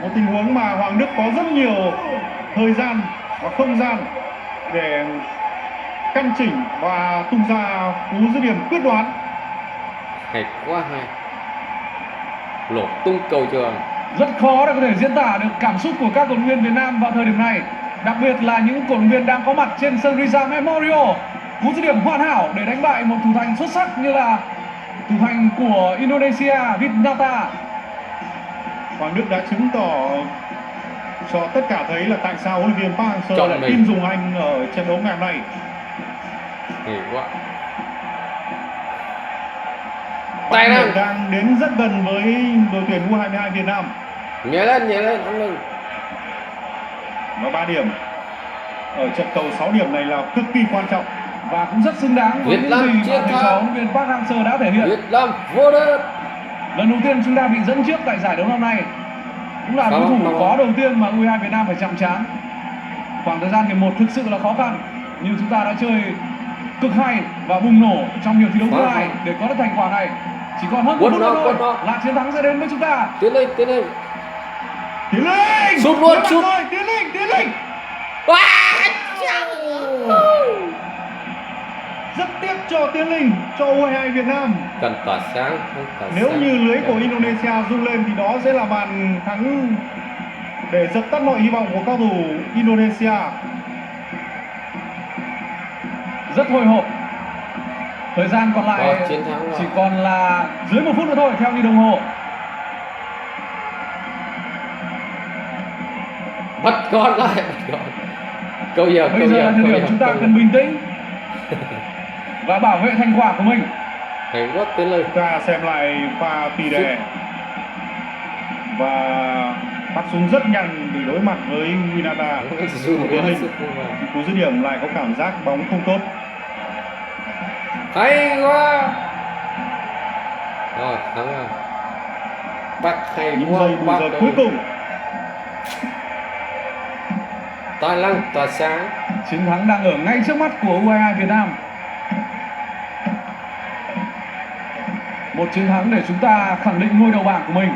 Một tình huống mà Hoàng Đức có rất nhiều thời gian và không gian để căn chỉnh và tung ra cú dứt điểm quyết đoán. Hay quá hay. Lột tung cầu trường. Rất khó để có thể diễn tả được cảm xúc của các cổ động viên Việt Nam vào thời điểm này, đặc biệt là những cổ động viên đang có mặt trên sân Rizal Memorial. Cú dứt điểm hoàn hảo để đánh bại một thủ thành xuất sắc như là thủ thành của Indonesia, Vitnata. Hoàng Đức đã chứng tỏ cho tất cả thấy là tại sao huấn luyện viên Park Hang-seo lại tin dùng anh ở trận đấu ngày hôm nay. Hay quá. Tài năng đang đến rất gần với đội tuyển U22 Việt Nam. nhớ lên ăn mừng. Và 3 điểm ở trận cầu 6 điểm này là cực kỳ quan trọng và cũng rất xứng đáng với những gì mà thầy trò huấn luyện viên Park Hang-seo đã thể hiện. Việt Nam vô địch. Lần đầu tiên chúng ta bị dẫn trước tại giải đấu năm nay, cũng là đối thủ khó đầu tiên mà U22 Việt Nam phải chạm trán. Khoảng thời gian hiệp 1 thực sự là khó khăn, nhưng chúng ta đã chơi cực hay và bùng nổ trong nhiều thi đấu thứ hai để có được thành quả này. Chỉ còn hơn một phút nữa thôi là chiến thắng sẽ đến với chúng ta. Tiến lên sút luôn sút. Tiến lên. Rất tiếc cho Tiến Linh, cho U22 Việt Nam. Cần tỏa sáng. Nếu như lưới của Indonesia rung lên thì đó sẽ là bàn thắng để dập tắt mọi hy vọng của cao thủ Indonesia. Rất hồi hộp. Thời gian còn lại chỉ còn là dưới 1 phút nữa thôi theo như đồng hồ. Bắt con lại. Bây giờ là thời điểm chúng ta cần bình tĩnh và bảo vệ thành quả của mình. Hay quá Tiến lên. Chúng ta xem lại pha tỉ đề và bắt súng rất nhanh để đối mặt với Winata. Tiến Linh cú dứt điểm lại có cảm giác bóng không tốt. Hay quá. Rồi thắng rồi. Bắt hay những giây bù giờ cuối cùng. Tài năng tỏa sáng. Chiến thắng đang ở ngay trước mắt của U22 Việt Nam. Một chiến thắng để chúng ta khẳng định ngôi đầu bảng của mình.